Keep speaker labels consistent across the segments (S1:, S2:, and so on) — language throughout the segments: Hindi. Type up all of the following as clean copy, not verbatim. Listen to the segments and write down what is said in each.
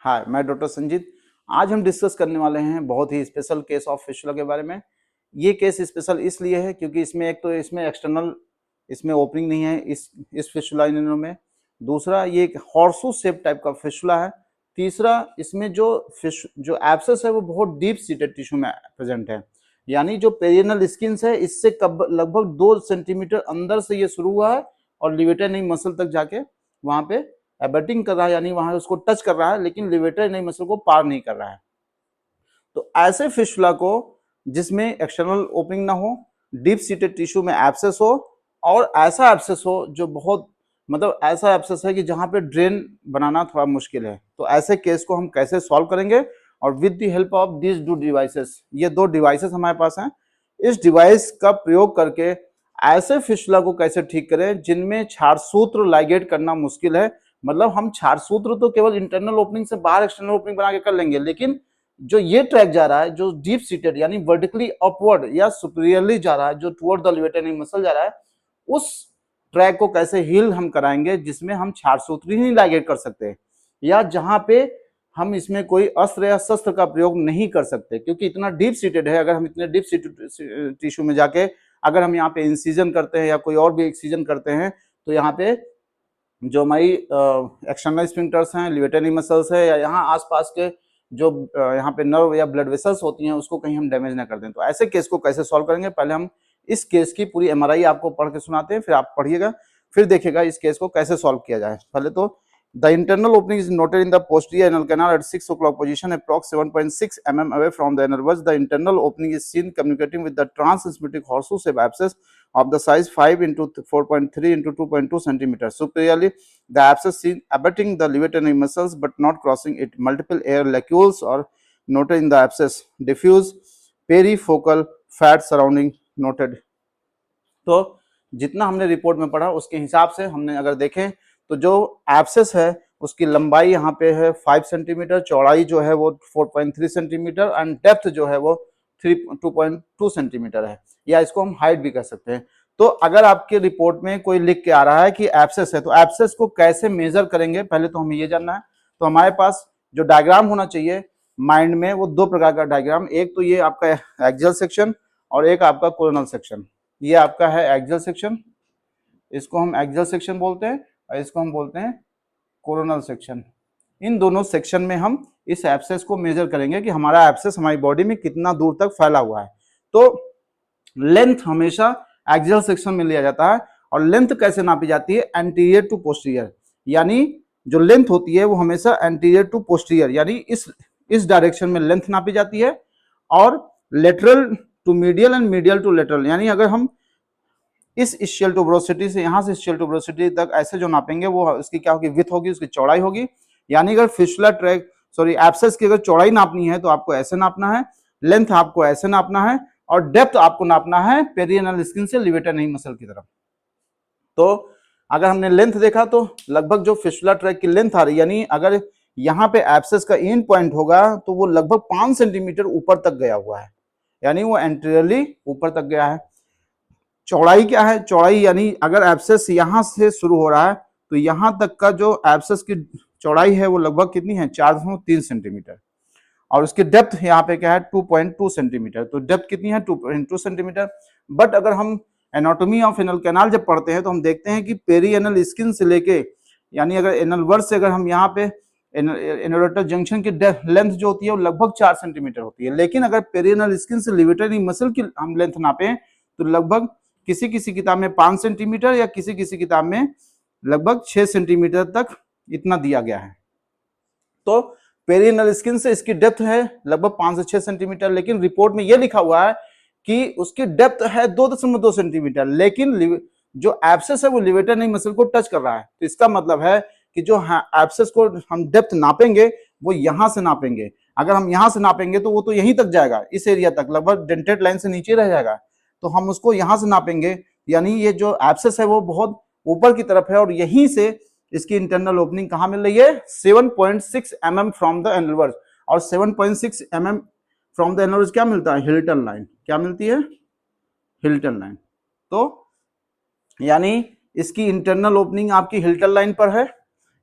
S1: हाय, मैं डॉक्टर संजीत। आज हम डिस्कस करने वाले हैं बहुत ही स्पेशल केस ऑफ फिस्टुला के बारे में। ये केस स्पेशल इसलिए है क्योंकि इसमें एक तो इसमें एक्सटर्नल इसमें ओपनिंग नहीं है इस फिस्टुला इनर में। दूसरा, ये एक हॉर्सू शेप टाइप का फिस्टुला है। तीसरा, इसमें जो एब्सेस है वो बहुत डीप सीटेड टिश्यू में प्रेजेंट है, यानी जो पेरियनल स्किन है इससे लगभग 2 सेंटीमीटर अंदर से ये शुरू हुआ है और लिवेटर नहीं मसल तक जाके वहां पे एबटिंग कर रहा है, यानी वहां उसको टच कर रहा है, लेकिन लिवेटर नहीं मसल को पार नहीं कर रहा है। तो ऐसे फिस्टुला को जिसमें एक्सटर्नल ओपनिंग ना हो, डीप सीटेड टिश्यू में एब्सेस हो, और ऐसा एब्सेस हो जो बहुत मतलब ऐसा एब्सेस है कि जहां पे ड्रेन बनाना थोड़ा मुश्किल है, तो ऐसे केस को हम कैसे सॉल्व करेंगे और with the help of this 2 devices, ये 2 डिवाइसेस हमारे पास हैं। इस डिवाइस का प्रयोग करके ऐसे फिस्टुला को कैसे ठीक करें जिनमें क्षारसूत्र लाइगेट करना मुश्किल है। मतलब हम क्षारसूत्र तो केवल इंटरनल ओपनिंग से बाहर एक्सटर्नल ओपनिंग बना के कर लेंगे, लेकिन जो ये ट्रैक जा रहा है जो डीप सीटेड यानी वर्टिकली अपवर्ड या सुपीरियरली जा रहा है, जो टुवर्ड द लिवेटर मसल जा रहा है, उस ट्रैक को कैसे हील हम कराएंगे जिसमें हम क्षारसूत्र ही नहीं लाइगेट कर सकते, या जहां पे हम इसमें कोई अस्त्र या शस्त्र का प्रयोग नहीं कर सकते क्योंकि इतना डीप सीटेड है। अगर हम इतने डीप सीटेड टिश्यू में जाके अगर हम यहाँ पे इंसिजन करते हैं या कोई और भी एक्सीजन करते हैं, तो यहाँ पे जो हमारी एक्सटर्नल स्फिंक्टर्स हैं, लिवेटरी मसल्स है, या यहाँ आसपास के जो यहाँ पे नर्व या ब्लड वेसल्स होती हैं, उसको कहीं हम डैमेज ना कर दें। तो ऐसे केस को कैसे सॉल्व करेंगे, पहले हम इस केस की पूरी एमआरआई आपको पढ़ के सुनाते हैं, फिर आप पढ़िएगा, फिर देखिएगा इस केस को कैसे सॉल्व किया जाए। पहले तो the internal opening is noted in the posterior anal canal at 6 o'clock position, approx 7.6 mm away from the nervus. The internal opening is seen communicating with the transsymphytic horseshoe shape abscess of the size 5 into 4.3 into 2.2 centimeters. Superiorly, the abscess seen abutting the levator muscles but not crossing it. Multiple air lacules are noted in the abscess. Diffuse perifocal fat surrounding noted. तो जितना हमने रिपोर्ट में पढ़ा उसके हिसाब से हमने अगर देखें तो जो एब्सेस है उसकी लंबाई यहाँ पे है 5 सेंटीमीटर, चौड़ाई जो है वो 4.3 सेंटीमीटर एंड डेप्थ जो है वो 2.2 सेंटीमीटर है, या इसको हम हाइट भी कह सकते हैं। तो अगर आपके रिपोर्ट में कोई लिख के आ रहा है कि एब्सेस है, तो एब्सेस को कैसे मेजर करेंगे पहले तो हमें ये जानना है। तो हमारे पास जो डायग्राम होना चाहिए माइंड में वो 2 प्रकार का डायग्राम, एक तो ये आपका एक्सियल सेक्शन और एक आपका कोरोनल सेक्शन। ये आपका है एक्सियल सेक्शन, इसको हम एक्सियल सेक्शन बोलते हैं, और इसको हम बोलते हैं कोरोनल सेक्शन। इन दोनों सेक्शन में हम इस एब्सेस को मेजर करेंगे कि हमारा एब्सेस हमारी बॉडी में कितना दूर तक फैला हुआ है। तो लेंथ हमेशा एक्सियल सेक्शन में लिया जाता है, और लेंथ कैसे नापी जाती है, एंटीरियर टू पोस्टीरियर, यानी जो लेंथ होती है वो हमेशा एंटीरियर टू पोस्टीरियर यानी इस डायरेक्शन में लेंथ नापी जाती है, और lateral to medial and medial to lateral, यानी अगर हम इस स्शियल ट्यूबरोसिटी से यहाँ से स्शियल ट्यूबरोसिटी तक ऐसे जो नापेंगे वो उसकी क्या होगी, विड्थ होगी, उसकी चौड़ाई होगी। यानी अगर फिस्टुला ट्रैक एब्सेस की अगर चौड़ाई नापनी है तो आपको ऐसे नापना है, लेंथ आपको ऐसे नापना है, और डेप्थ आपको नापना है पेरियनल स्किन से लिवेटर नहीं मसल की तरफ। तो अगर हमने लेंथ देखा तो लगभग जो फिस्टुला ट्रैक की लेंथ आ रही है, यानी अगर यहाँ पे एब्सेस का एंड पॉइंट होगा तो वो लगभग 5 सेंटीमीटर ऊपर तक गया हुआ है, यानी वो एंटीरियरली ऊपर तक गया है। चौड़ाई क्या है, चौड़ाई यानी अगर एब्सेस यहां से शुरू हो रहा है तो यहां तक का जो एब्सेस की चौड़ाई है वो लगभग कितनी है, 4.3 सेंटीमीटर, और उसकी डेप्थ यहाँ पे क्या है 2.2 सेंटीमीटर। तो डेप्थ कितनी है, 2.2 सेंटीमीटर। बट अगर हम एनाटॉमी ऑफ एनल कैनाल जब पढ़ते हैं तो हम देखते हैं कि पेरी एनल स्किन से लेके, यानी अगर एनल वर्स से अगर हम यहाँ पे इनोरेटर जंक्शन की लेंथ जो होती है वो लगभग 4 सेंटीमीटर होती है, लेकिन अगर पेरियनल स्किन से लिवेटरी मसल की हम लेंथ नापें तो लगभग किसी किसी किताब में 5 सेंटीमीटर या किसी किसी किताब में लगभग 6 सेंटीमीटर तक इतना दिया गया है। तो पेरियनल स्किन से इसकी डेप्थ है लगभग 5 से 6 सेंटीमीटर, लेकिन रिपोर्ट में यह लिखा हुआ है कि उसकी डेप्थ है 2.2 सेंटीमीटर, लेकिन जो एब्सेस है वो लिवेटर नहीं मसल को टच कर रहा है। तो इसका मतलब है कि जो एब्सेस को हम डेप्थ नापेंगे वो यहां से नापेंगे। अगर हम यहां से नापेंगे तो वो तो यहीं तक जाएगा, इस एरिया तक, लगभग डेंटेड लाइन से नीचे रह जाएगा। तो हम उसको यहां से नापेंगे, यानी ये जो एब्सेस है वो बहुत ऊपर की तरफ है, और यहीं से इसकी इंटरनल ओपनिंग कहां मिल रही है, 7.6 mm फ्रॉम द एनल, और 7.6 mm फ्रॉम द एनल क्या मिलता है, हिल्टन लाइन। क्या मिलती है, हिल्टन लाइन। तो यानी इसकी इंटरनल ओपनिंग आपकी हिल्टन लाइन पर है,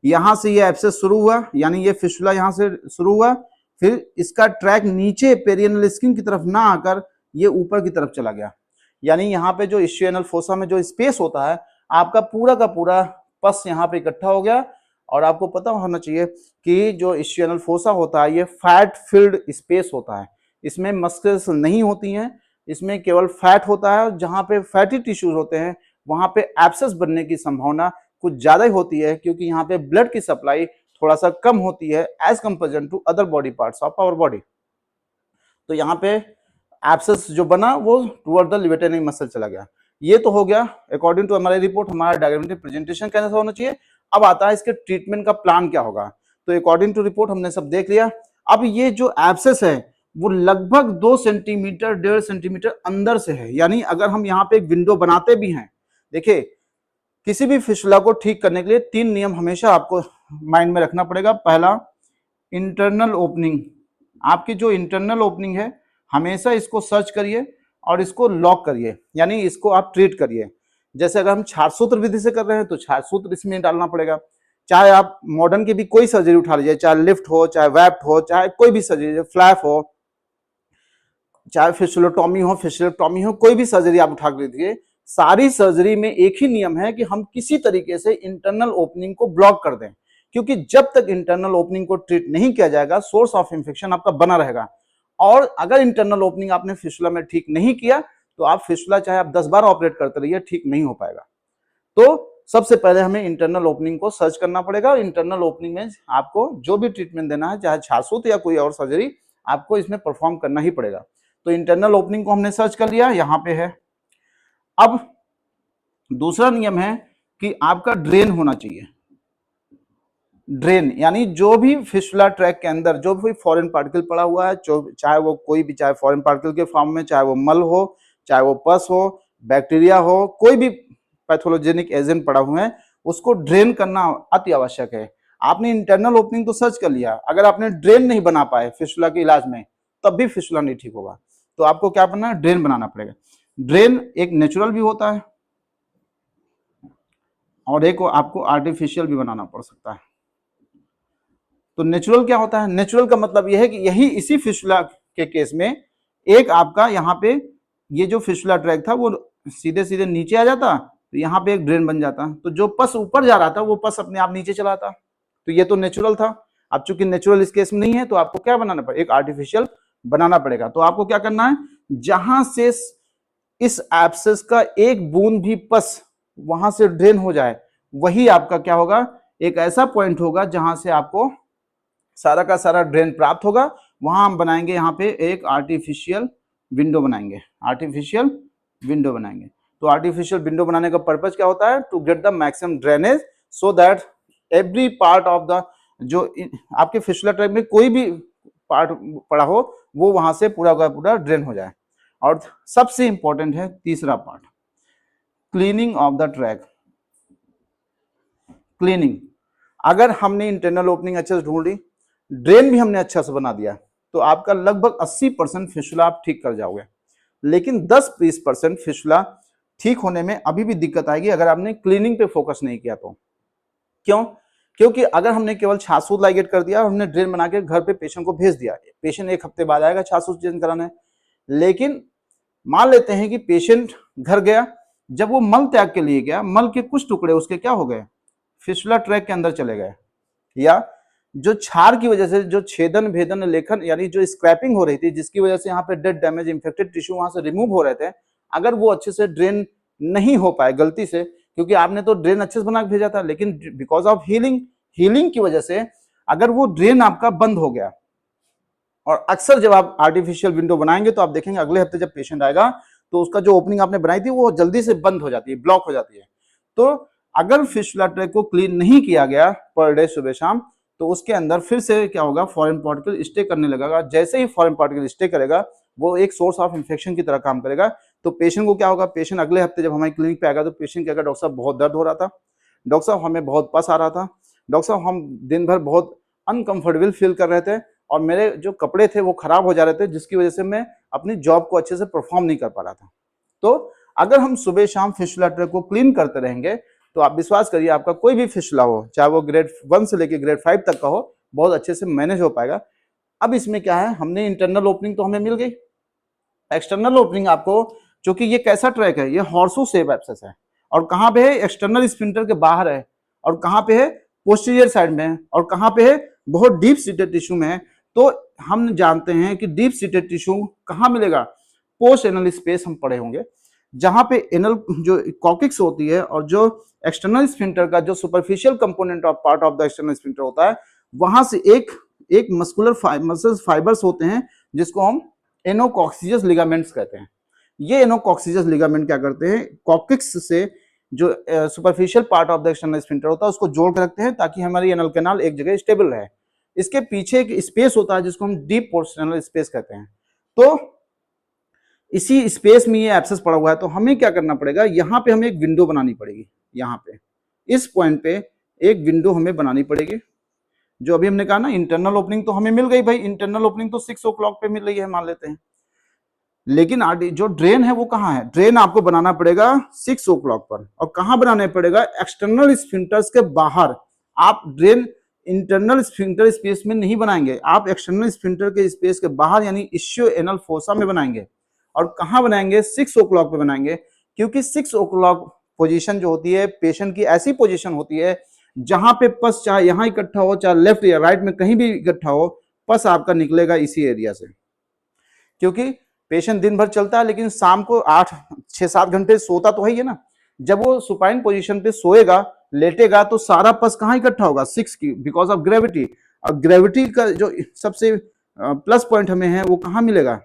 S1: यहां से ये एब्सेस शुरू हुआ, यानी ये फिस्टुला यहां से शुरू हुआ, फिर इसका ट्रैक नीचे पेरियनल स्किन की तरफ ना आकर ये ऊपर की तरफ चला गया। यानी यहाँ पे जो इश्यूएनल फोसा में जो स्पेस होता है, आपका पूरा का पूरा पस यहाँ पे इकट्ठा हो गया। और आपको पता होना चाहिए कि जो इश्यूएनल फोसा होता है ये फैट फिल्ड स्पेस होता है, इसमें मस्कल्स नहीं होती हैं, इसमें केवल फैट होता है। जहां पे फैटी टिश्यूज होते हैं वहां पे एब्सेस बनने की संभावना कुछ ज्यादा ही होती है, क्योंकि यहाँ पे ब्लड की सप्लाई थोड़ा सा कम होती है as comparison to other body parts of our body. तो यहाँ पे एब्सेस जो बना वो टुवर्ड द लिबरेटिंग मसल चला गया। ये तो हो गया अकॉर्डिंग टू हमारी रिपोर्ट, हमारा डायग्रामेटिक प्रेजेंटेशन कैसा होना चाहिए। अब आता है इसके ट्रीटमेंट का प्लान क्या होगा। तो अकॉर्डिंग टू रिपोर्ट हमने सब देख लिया। अब ये जो एब्सेस है वो लगभग 2 सेंटीमीटर 1.5 सेंटीमीटर अंदर से है। यानी अगर हम यहाँ पे एक विंडो बनाते भी हैं, देखिए किसी भी फिस्टुला को ठीक करने के लिए 3 नियम हमेशा आपको माइंड में रखना पड़ेगा। पहला, इंटरनल ओपनिंग। आपकी जो इंटरनल ओपनिंग है हमेशा इसको सर्च करिए और इसको लॉक करिए, यानी इसको आप ट्रीट करिए। जैसे अगर हम छार सूत्र विधि से कर रहे हैं तो छार सूत्र इसमें डालना पड़ेगा। चाहे आप मॉडर्न की भी कोई सर्जरी उठा लीजिए, चाहे लिफ्ट हो, चाहे वैप्ट हो, चाहे कोई भी सर्जरी, फ्लैप हो, चाहे फिस्टुलोटॉमी हो, कोई भी सर्जरी आप उठा लीजिए, सारी सर्जरी में एक ही नियम है कि हम किसी तरीके से इंटरनल ओपनिंग को ब्लॉक कर दें, क्योंकि जब तक इंटरनल ओपनिंग को ट्रीट नहीं किया जाएगा सोर्स ऑफ इंफेक्शन आपका बना रहेगा। और अगर इंटरनल ओपनिंग आपने फिस्टुला में ठीक नहीं किया तो आप फिस्टुला चाहे आप 10 बार ऑपरेट करते रहिए, ठीक नहीं हो पाएगा। तो सबसे पहले हमें इंटरनल ओपनिंग को सर्च करना पड़ेगा। इंटरनल ओपनिंग में आपको जो भी ट्रीटमेंट देना है, चाहे छासूत या कोई और सर्जरी, आपको इसमें परफॉर्म करना ही पड़ेगा। तो इंटरनल ओपनिंग को हमने सर्च कर लिया, यहां पे है। अब दूसरा नियम है कि आपका ड्रेन होना चाहिए। ड्रेन यानी जो भी फिस्टुला ट्रैक के अंदर जो भी फॉरेन पार्टिकल पड़ा हुआ है, चाहे वो कोई भी, चाहे फॉरेन पार्टिकल के फॉर्म में, चाहे वो मल हो, चाहे वो पस हो, बैक्टीरिया हो, कोई भी पैथोलोजेनिक एजेंट पड़ा हुआ है, उसको ड्रेन करना अति आवश्यक है। आपने इंटरनल ओपनिंग तो सर्च कर लिया, अगर आपने ड्रेन नहीं बना पाए फिस्टुला के इलाज में, तब भी फिस्टुला नहीं ठीक होगा। तो आपको क्या करना है, ड्रेन बनाना पड़ेगा। ड्रेन एक नेचुरल भी होता है और एक आपको आर्टिफिशियल भी बनाना पड़ सकता है। तो नेचुरल क्या होता है, नेचुरल का मतलब यह है कि यही इसी फिस्टुला के केस में एक आपका यहाँ पे ये जो फिस्टुला ट्रैक था वो सीधे सीधे नीचे आ जाता, तो यहाँ पे एक ड्रेन बन जाता, तो जो पस ऊपर जा रहा था वो पस अपने आप नीचे चला आता। तो ये तो नेचुरल था। अब चूंकि नेचुरल इस केस में नहीं है तो आपको क्या बनाना पड़ेगा, एक आर्टिफिशियल बनाना पड़ेगा। तो आपको क्या करना है, जहां से इस एब्सेस का एक बूंद भी पस वहां से ड्रेन हो जाए, वही आपका क्या होगा, एक ऐसा पॉइंट होगा जहां से आपको सारा का सारा ड्रेन प्राप्त होगा। वहां हम बनाएंगे यहाँ पे एक आर्टिफिशियल विंडो बनाएंगे, आर्टिफिशियल विंडो बनाएंगे। तो आर्टिफिशियल विंडो बनाने का पर्पज क्या होता है, to get the maximum drainage so that every part of the, जो आपके फिस्टुला ट्रैक में कोई भी पार्ट पड़ा हो वो वहां से पूरा का पूरा ड्रेन हो जाए। और सबसे इंपॉर्टेंट है तीसरा part, cleaning of the track. Cleaning, अगर हमने इंटरनल ओपनिंग अच्छे से ढूंढ ली, ड्रेन भी हमने अच्छा से बना दिया, तो आपका लगभग 80% फिस्टुला आप ठीक कर जाओगे। लेकिन 10-20% फिस्टुला ठीक होने में अभी भी दिक्कत आएगी अगर आपने क्लीनिंग पे फोकस नहीं किया तो। क्यों? क्योंकि अगर हमने केवल छासूत लाइगेट कर दिया और हमने ड्रेन बना के घर पे पेशेंट को भेज दिया, पेशेंट 1 हफ्ते बाद आएगा छासूत चेंज कराने, लेकिन मान लेते हैं कि पेशेंट घर गया, जब वो मल त्याग के लिए गया, मल के कुछ टुकड़े उसके क्या हो गए, फिस्टुला ट्रैक के अंदर चले गए, या जो छार की वजह से जो छेदन भेदन लेखन यानी जो स्क्रैपिंग हो रही थी, जिसकी वजह से यहाँ पे डेड डैमेज इंफेक्टेड टिश्यू वहां से रिमूव हो रहे थे, अगर वो अच्छे से ड्रेन नहीं हो पाए गलती से, क्योंकि आपने तो ड्रेन अच्छे से बना के भेजा था, लेकिन बिकॉज ऑफ हीलिंग की वजह से अगर वो ड्रेन आपका बंद हो गया, और अक्सर जब आप आर्टिफिशियल विंडो बनाएंगे तो आप देखेंगे अगले हफ्ते जब पेशेंट आएगा तो उसका जो ओपनिंग आपने बनाई थी वो जल्दी से बंद हो जाती है, ब्लॉक हो जाती है। तो अगर फिस्टुला ट्रैक को क्लीन नहीं किया गया पर डे सुबह शाम, तो उसके अंदर फिर से क्या होगा, फॉरेन पार्टिकल स्टे करने लगेगा। जैसे ही फॉरेन पार्टिकल स्टे करेगा वो एक सोर्स ऑफ इंफेक्शन की तरह काम करेगा। तो पेशेंट को क्या होगा, पेशेंट अगले हफ्ते जब हमारी क्लिनिक पे आएगा तो पेशेंट कहेगा, डॉक्टर साहब बहुत दर्द हो रहा था, डॉक्टर साहब हमें बहुत पस आ रहा था, डॉक्टर साहब हम दिन भर बहुत अनकंफर्टेबल फील कर रहे थे और मेरे जो कपड़े थे वो खराब हो जा रहे थे, जिसकी वजह से मैं अपनी जॉब को अच्छे से परफॉर्म नहीं कर पा रहा था। तो अगर हम सुबह शाम फिस्टुला ट्रैक को क्लीन करते रहेंगे तो आप विश्वास करिए आपका कोई भी फिशुला हो, चाहे वो ग्रेड 1 से लेके ग्रेड 5 तक का हो, बहुत अच्छे से मैनेज हो पाएगा। अब इसमें क्या है, हमने इंटरनल ओपनिंग तो हमें मिल गई, एक्सटर्नल ओपनिंग आपको, क्योंकि ये कैसा ट्रैक है, ये हॉर्सो शेप एब्सेस है, और कहाँ पे है, एक्सटर्नल स्फिंक्टर के बाहर है, और कहाँ पे है, पोस्टीरियर साइड में है, और कहाँ पे है, बहुत डीप सीटेड टिश्यू में है। तो हम जानते हैं कि डीप सीटेड टिश्यू कहाँ मिलेगा, पोस्ट एनल स्पेस हम पढ़े होंगे, जहां पे एनल जो कॉकिक्स होती है और जो एक्सटर्नल स्फिंक्टर का जो superficial component of part of the external sphincter होता है, वहां से एक मस्कुलर मसल्स फाइबर्स होते हैं जिसको हम एनोकॉक्सियस लिगामेंट्स कहते हैं। ये एनोकॉक्सियस लिगामेंट क्या करते हैं, कॉकिक्स से जो superficial part of the external sphincter होता है उसको जोड़ के रखते हैं ताकि हमारी एनल कैनाल एक जगह स्टेबल रहे। इसके पीछे एक स्पेस होता है जिसको हम डीप पोर्शनल स्पेस कहते हैं। तो इसी स्पेस में ये एब्सेस पड़ा हुआ है, तो हमें क्या करना पड़ेगा, यहाँ पे हमें एक विंडो बनानी पड़ेगी, यहाँ पे इस पॉइंट पे एक विंडो हमें बनानी पड़ेगी। जो अभी हमने कहा ना इंटरनल ओपनिंग तो हमें मिल गई भाई, इंटरनल ओपनिंग तो 6 o'clock पे मिल रही है मान लेते हैं, लेकिन जो ड्रेन है वो कहाँ है, ड्रेन आपको बनाना पड़ेगा 6 o'clock पर, और कहाँ बनाना पड़ेगा, एक्सटर्नल स्फिंक्टर्स के बाहर। आप ड्रेन इंटरनल स्फिंक्टर स्पेस में नहीं बनाएंगे, आप एक्सटर्नल स्फिंक्टर के स्पेस के बाहर यानी इश्यो एनल फोसा में बनाएंगे। और कहाँ बनाएंगे, 6 o'clock पे बनाएंगे, क्योंकि 6 o'clock पोजीशन जो होती है पेशेंट की ऐसी पोजीशन होती है जहां पे पस चाहे यहां इकट्ठा हो चाहे लेफ्ट या राइट में कहीं भी इकट्ठा हो, पस आपका निकलेगा इसी एरिया से। क्योंकि पेशेंट दिन भर चलता है लेकिन शाम को 6-7 घंटे सोता तो है ना, जब वो सुपाइन पोजीशन पे सोएगा लेटेगा तो सारा पस कहाँ इकट्ठा होगा, 6 की, बिकॉज ऑफ ग्रेविटी। और ग्रेविटी का जो सबसे प्लस पॉइंट हमें है वो कहाँ मिलेगा,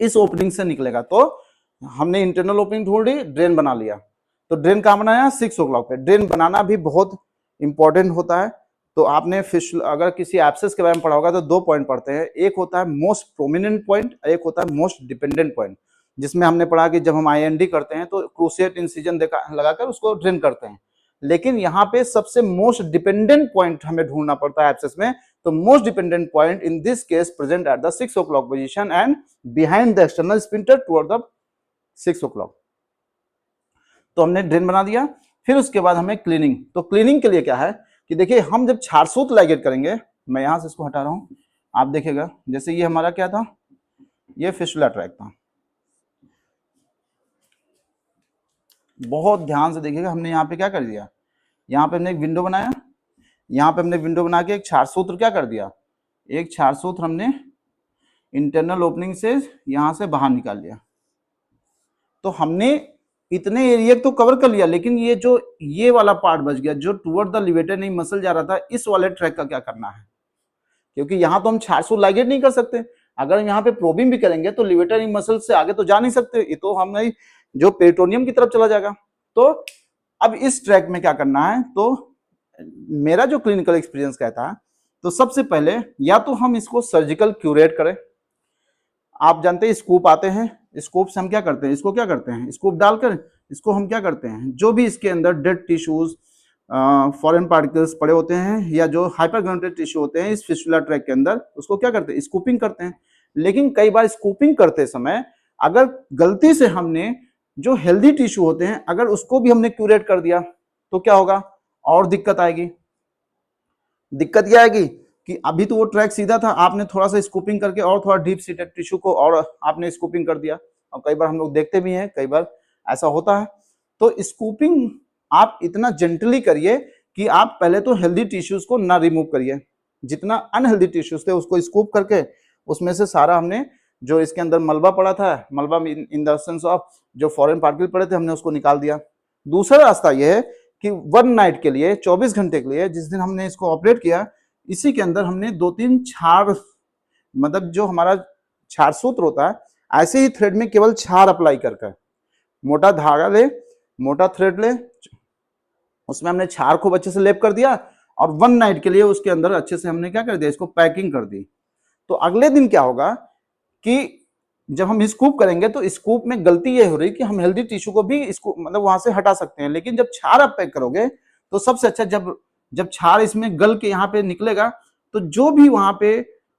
S1: इस ओपनिंग से निकलेगा। तो हमने इंटरनल ओपनिंग ढूंढ ली, ड्रेन बना लिया। तो ड्रेन कहाँ बनाया, 6 o'clock पे। ड्रेन बनाना भी बहुत इंपॉर्टेंट होता है। तो आपने अगर किसी एब्सेस के बारे में पढ़ा होगा तो 2 पॉइंट पढ़ते हैं, एक होता है मोस्ट प्रोमिनेंट पॉइंट, एक होता है मोस्ट डिपेंडेंट पॉइंट, जिसमें हमने पढ़ा कि जब हम IND करते हैं तो क्रूसिएट इंसिजन लगाकर उसको ड्रेन करते हैं, लेकिन यहाँ पे सबसे मोस्ट डिपेंडेंट पॉइंट हमें ढूंढना पड़ता है एब्सेस में। तो most dependent point in this case present at the 6 o'clock position and behind the external sphincter toward the 6 o'clock। तो हमने ड्रेन बना दिया। फिर उसके बाद हमें क्लीनिंग। तो क्लीनिंग के लिए क्या है कि देखिए, हम जब छारसूत लाइगेट करेंगे, मैं यहां से इसको हटा रहा हूं, आप देखेगा जैसे ये हमारा क्या था, ये फिस्टुला ट्रैक था। बहुत ध्यान से देखिएगा, हमने यहाँ पे क्या कर दिया, यहाँ पे हमने एक विंडो बनाया, यहाँ पे हमने विंडो बना के एक छारसूत्र क्या कर दिया, एक छारसूत्र हमने इंटरनल ओपनिंग से यहां से बाहर निकाल लिया। तो हमने इतने एरिया तो कवर कर लिया, लेकिन ये वाला पार्ट बच गया जो टुवर्ड द लिवेटर नहीं मसल जा रहा था, इस वाले ट्रैक का क्या करना है, क्योंकि यहां तो हम 400 लाइगेट नहीं कर सकते। अगर यहाँ पे प्रोबिंग भी करेंगे तो लिवेटर नहीं मसल से आगे तो जा नहीं सकते, ये तो हमने जो पेरिटोनियम की तरफ चला जाएगा। तो अब इस ट्रैक में क्या करना है, तो मेरा जो क्लिनिकल एक्सपीरियंस कहता है, तो सबसे पहले या तो हम इसको सर्जिकल क्यूरेट करें। आप जानते हैं स्कूप आते हैं, स्कूप से हम क्या करते हैं, इसको क्या करते हैं, स्कूप डालकर इसको हम क्या करते हैं, जो भी इसके अंदर डेड टिश्यूज फॉरेन पार्टिकल्स पड़े होते हैं या जो हाइपरग्राउंडेड टिश्यू होते हैं इस फिस्टुला ट्रैक के अंदर, उसको क्या करते हैं, स्कूपिंग करते हैं। लेकिन कई बार स्कूपिंग करते समय अगर गलती से हमने जो हेल्दी टिश्यू होते हैं अगर उसको भी हमने क्यूरेट कर दिया तो क्या होगा, और दिक्कत आएगी। दिक्कत क्या आएगी कि अभी तो वो ट्रैक सीधा था, आपने थोड़ा सा स्कूपिंग करके और थोड़ा डीप सीटेड टिश्यू को और आपने स्कूपिंग कर दिया। और कई बार हम लोग देखते भी हैं, कई बार ऐसा होता है। तो स्कूपिंग आप इतना जेंटली करिए कि आप पहले तो हेल्दी टिश्यूज को ना रिमूव करिए, जितना अनहेल्दी टिश्यूज थे उसको स्कूप करके उसमें से सारा हमने जो इसके अंदर मलबा पड़ा था, मलबा इन द सेंस ऑफ जो फॉरेन पार्टिकल पड़े थे, हमने उसको निकाल दिया। दूसरा रास्ता यह है कि 1 नाइट के लिए 24 घंटे के लिए जिस दिन हमने इसको ऑपरेट किया, इसी के अंदर हमने 2-3 छार, मतलब जो हमारा छार सूत्र होता है ऐसे ही थ्रेड में केवल छार अप्लाई करके, मोटा धागा ले, मोटा थ्रेड ले, उसमें हमने छार को अच्छे से लेप कर दिया और 1 नाइट के लिए उसके अंदर अच्छे से हमने क्या कर दिया, इसको पैकिंग कर दी। तो अगले दिन क्या होगा कि जब हम स्कूप करेंगे तो स्कूप में गलती ये हो रही कि हम हेल्दी टिश्यू को भी इसको मतलब वहां से हटा सकते हैं, लेकिन जब छार आप पैक करोगे तो सबसे अच्छा जब छार इसमें गल के यहाँ पे निकलेगा तो जो भी वहां पे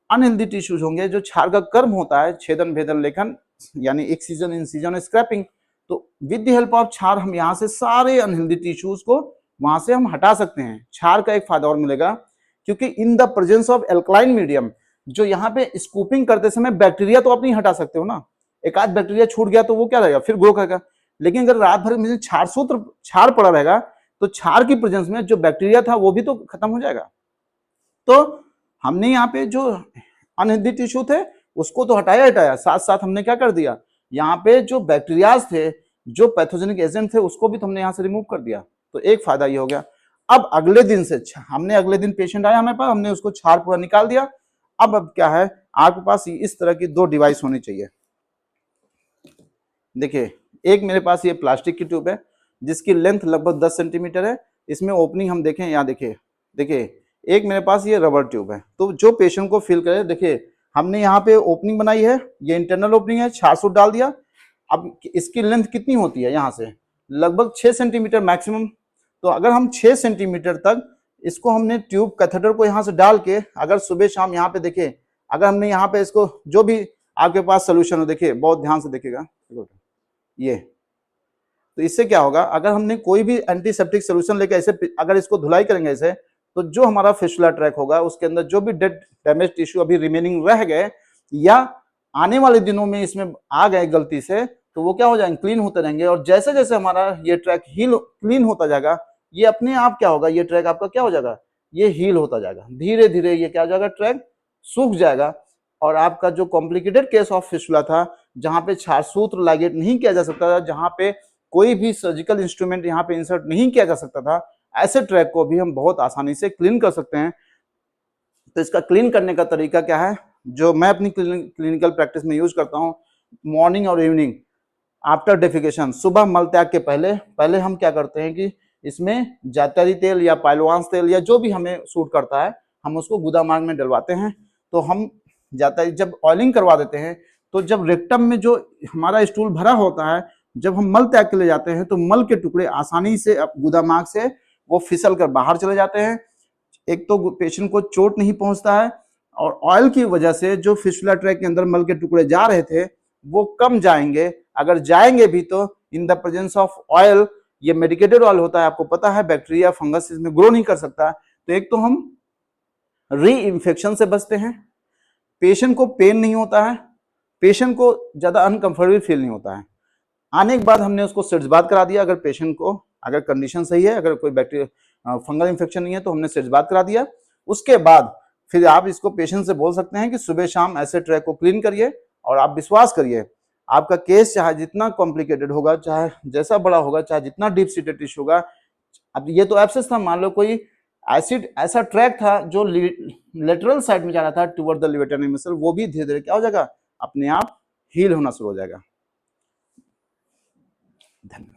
S1: अनहेल्दी टिश्यूज होंगे, जो छार का कर्म होता है छेदन भेदन लेखन यानी एक्सीजन इंसिजन स्क्रैपिंग, तो विद द हेल्प ऑफ क्षार हम यहाँ से सारे अनहेल्दी टिश्यूज को वहां से हम हटा सकते हैं। क्षार का एक फायदा और मिलेगा, क्योंकि in the presence of alkaline medium, जो यहाँ पे स्कूपिंग करते समय बैक्टीरिया तो आप नहीं हटा सकते हो ना, एक आध बैक्टीरिया छूट गया तो वो क्या रहेगा, फिर ग्रो करेगा। लेकिन अगर रात भर में क्षार पड़ा रहेगा तो क्षार की प्रेजेंस में जो बैक्टीरिया था वो भी तो खत्म हो जाएगा। तो हमने यहाँ पे जो अनहेल्दी टिश्यू थे उसको तो हटाया, साथ साथ हमने क्या कर दिया, यहाँ पे जो बैक्टीरियाज थे, जो पैथोजेनिक एजेंट थे, उसको भी तो हमने यहाँ से रिमूव कर दिया। तो एक फायदा ये हो गया। अब अगले दिन से अगले दिन पेशेंट आया हमारे पास, हमने उसको क्षार पूरा निकाल दिया। अब क्या है, आपके पास इस तरह की 2 डिवाइस होनी चाहिए। देखिए, एक मेरे पास ये प्लास्टिक की ट्यूब है जिसकी लेंथ लगभग 10 सेंटीमीटर है। इसमें ओपनिंग हम देखें, यहाँ देखिए एक मेरे पास ये रबर ट्यूब है। तो जो पेशेंट को फील करे, देखिए हमने यहाँ पे ओपनिंग बनाई है, ये इंटरनल ओपनिंग है, क्षार सूट डाल दिया। अब इसकी लेंथ कितनी होती है, यहाँ से लगभग 6 सेंटीमीटर मैक्सिमम। तो अगर हम 6 सेंटीमीटर तक इसको हमने ट्यूब कैथेटर को यहाँ से डाल के, अगर सुबह शाम यहाँ पे देखिए, अगर हमने यहाँ पे इसको, जो भी आपके पास सोल्यूशन हो, देखिए बहुत ध्यान से देखिएगा ये, तो इससे क्या होगा, अगर हमने कोई भी एंटीसेप्टिक सोल्यूशन लेके ऐसे अगर इसको धुलाई करेंगे ऐसे, तो जो हमारा फिस्टुला ट्रैक होगा उसके अंदर जो भी डेड डैमेज टिश्यू अभी रिमेनिंग रह गए या आने वाले दिनों में इसमें आ गए गलती से, तो वो क्या हो जाएंगे, क्लीन होते रहेंगे। और जैसे जैसे हमारा ये ट्रैक क्लीन होता जाएगा, ये अपने आप क्या होगा, ये ट्रैक आपका क्या हो जाएगा, ये हील होता जाएगा। धीरे धीरे ये क्या हो जाएगा, ट्रैक सूख जाएगा। और आपका जो कॉम्प्लिकेटेड केस ऑफ फिस्टुला था, जहां पे क्षारसूत्र लाइगेट नहीं किया जा सकता था, जहां पे कोई भी सर्जिकल इंस्ट्रूमेंट यहाँ पे इंसर्ट नहीं किया जा सकता था, ऐसे ट्रैक को भी हम बहुत आसानी से क्लीन कर सकते हैं। तो इसका क्लीन करने का तरीका क्या है, जो मैं अपनी क्लिनिकल प्रैक्टिस में यूज करता हूँ, मॉर्निंग और इवनिंग आफ्टर डेफिकेशन, सुबह मल त्याग के पहले हम क्या करते हैं कि इसमें जातरी तेल या पाइलवांस तेल या जो भी हमें सूट करता है, हम उसको गुदा मार्ग में डलवाते हैं। तो हम जातरी जब ऑयलिंग करवा देते हैं, तो जब रेक्टम में जो हमारा स्टूल भरा होता है, जब हम मल त्याग के लिए जाते हैं, तो मल के टुकड़े आसानी से गुदा मार्ग से वो फिसल कर बाहर चले जाते हैं। एक तो पेशेंट को चोट नहीं पहुंचता है, और ऑयल की वजह से जो फिस्टुला ट्रैक के अंदर मल के टुकड़े जा रहे थे वो कम जाएंगे। अगर जाएंगे भी तो in the presence of oil, ये मेडिकेटेड ऑयल होता है, आपको पता है बैक्टीरिया फंगस इसमें ग्रो नहीं कर सकता। तो एक तो हम री इन्फेक्शन से बचते हैं, पेशेंट को पेन नहीं होता है, पेशेंट को ज्यादा अनकंफर्टेबल फील नहीं होता है। आने के बाद हमने उसको सिरजबात करा दिया, अगर पेशेंट को अगर कंडीशन सही है, अगर कोई बैक्टीरिया फंगल इन्फेक्शन नहीं है तो हमने सिरजबात करा दिया। उसके बाद फिर आप इसको पेशेंट से बोल सकते हैं कि सुबह शाम ऐसे ट्रैक को क्लीन करिए, और आप विश्वास करिए आपका केस चाहे जितना कॉम्प्लिकेटेड होगा, चाहे जैसा बड़ा होगा, चाहे जितना डीप सीटेड टिश्यू होगा, अब ये तो एब्सेस था, मान लो कोई एसिड ऐसा ट्रैक था जो लेटरल साइड में जाना था टुवर्ड द लिवेटर मसल, वो भी धीरे धीरे क्या हो जाएगा, अपने आप हील होना शुरू हो जाएगा। धन्यवाद।